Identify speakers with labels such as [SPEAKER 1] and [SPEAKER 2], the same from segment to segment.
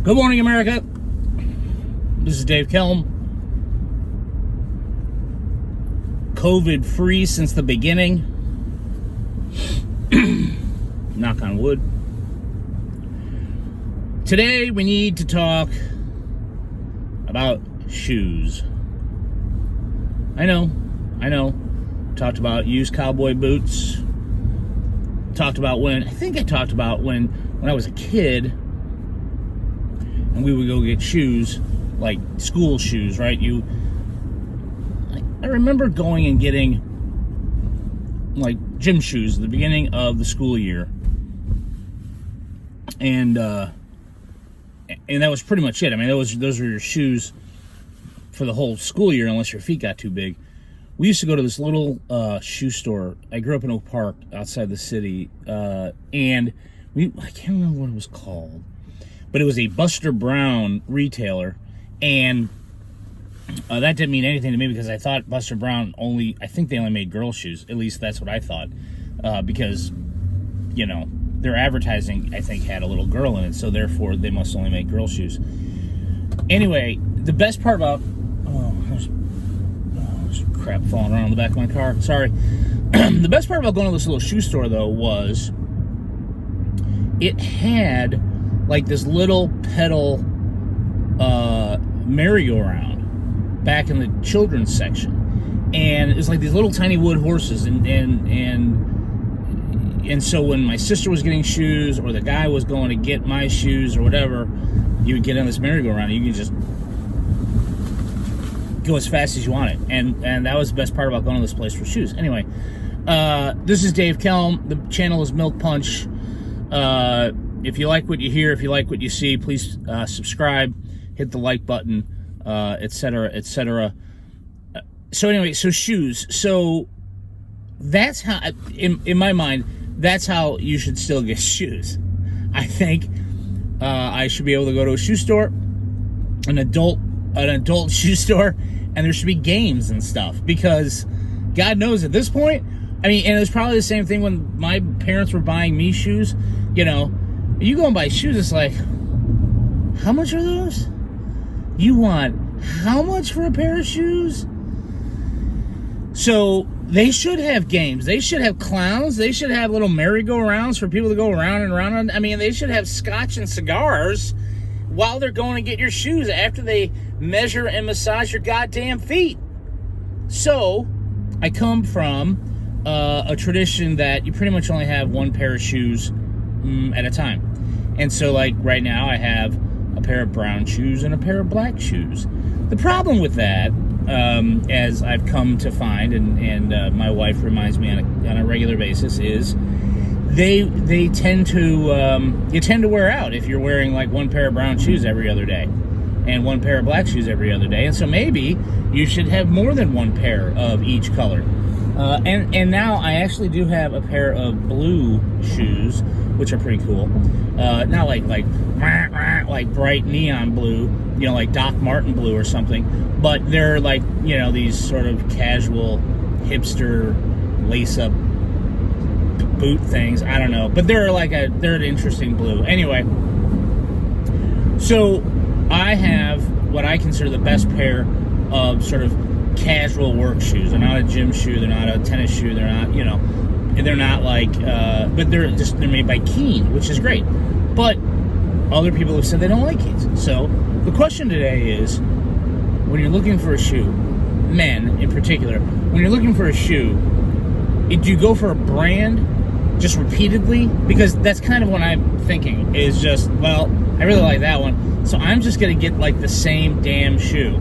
[SPEAKER 1] Good morning, America. This is Dave Kelm. COVID-free since the beginning. Knock on wood. Today we need to talk about shoes. I know. Talked about used cowboy boots. Talked about when I was a kid and we would go get shoes, like school shoes, right? I remember going and getting like gym shoes at the beginning of the school year. And that was pretty much it. I mean, those were your shoes for the whole school year, unless your feet got too big. We used to go to this little shoe store. I grew up in Oak Park, outside the city, and I can't remember what it was called, but it was a Buster Brown retailer, and that didn't mean anything to me because I thought Buster Brown I think they only made girls' shoes. At least that's what I thought, because, you know, their advertising, I think, had a little girl in it, so therefore they must only make girls' shoes. Anyway, the best part about... there's crap falling around the back of my car. Sorry. The best part about going to this little shoe store, though, was it had like this little pedal merry-go-round back in the children's section, and it's like these little tiny wood horses, and so when my sister was getting shoes, or the guy was going to get my shoes or whatever, you would get on this merry-go-round and you could just go as fast as you want it, and that was the best part about going to this place for shoes. Anyway, this is Dave Kelm. The channel is Milk Punch. If you like what you hear, if you like what you see, please subscribe, hit the like button, etc., etc. So anyway, so shoes. So that's how, in my mind, that's how you should still get shoes. I think I should be able to go to a shoe store, an adult shoe store, and there should be games and stuff, because God knows at this point, I mean, and it was probably the same thing when my parents were buying me shoes. You know, you go and buy shoes, it's like, how much are those? You want how much for a pair of shoes? So they should have games. They should have clowns. They should have little merry-go-rounds for people to go around and around. I mean, they should have scotch and cigars while they're going to get your shoes after they measure and massage your goddamn feet. So I come from a tradition that you pretty much only have one pair of shoes at a time. And so, like, right now I have a pair of brown shoes and a pair of black shoes. The problem with that, as I've come to find, and my wife reminds me on a regular basis, is they tend to you tend to wear out if you're wearing like one pair of brown shoes every other day and one pair of black shoes every other day. And so maybe you should have more than one pair of each color. And now I actually do have a pair of blue shoes, which are pretty cool. Not like bright neon blue, you know, like Doc Martin blue or something, but they're like, you know, these sort of casual hipster lace-up boot things. I don't know, but they're an interesting blue. Anyway, so I have what I consider the best pair of sort of casual work shoes. They're not a gym shoe, they're not a tennis shoe, they're not, you know, they're not like but they're made by Keen, which is great. But other people have said they don't like Keens. So the question today is, when you're looking for a shoe, men in particular, when you're looking for a shoe, do you go for a brand just repeatedly? Because that's kind of what I'm thinking, is just, well, I really like that one, so I'm just going to get like the same damn shoe.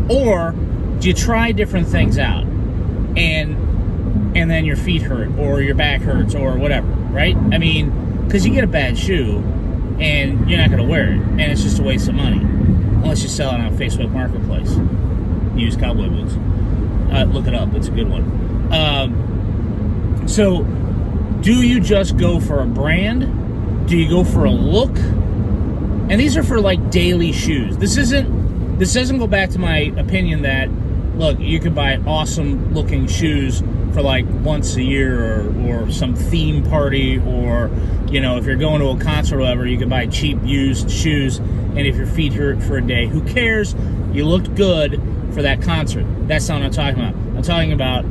[SPEAKER 1] Or do you try different things out and then your feet hurt or your back hurts or whatever, right? I mean, because you get a bad shoe and you're not going to wear it, and it's just a waste of money unless you sell it on Facebook Marketplace. Used cowboy boots. Look it up, it's a good one. So do you just go for a brand? Do you go for a look? And these are for like daily shoes. This doesn't go back to my opinion that, look, you could buy awesome looking shoes for like once a year or some theme party, or if you're going to a concert or whatever, you can buy cheap used shoes, and if your feet hurt for a day, who cares? You looked good for that concert. That's not what I'm talking about. I'm talking about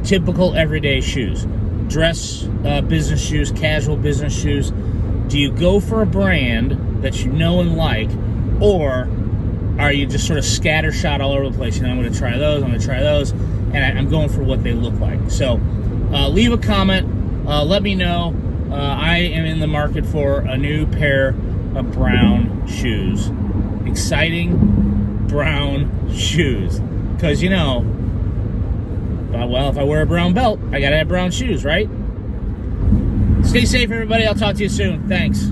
[SPEAKER 1] typical everyday shoes. Dress business shoes, casual business shoes. Do you go for a brand that you know and like, or are you just sort of scattershot all over the place? I'm going to try those, I'm going to try those, and I'm going for what they look like. So leave a comment. Let me know. I am in the market for a new pair of brown shoes. Exciting brown shoes. Because, if I wear a brown belt, I got to have brown shoes, right? Stay safe, everybody. I'll talk to you soon. Thanks.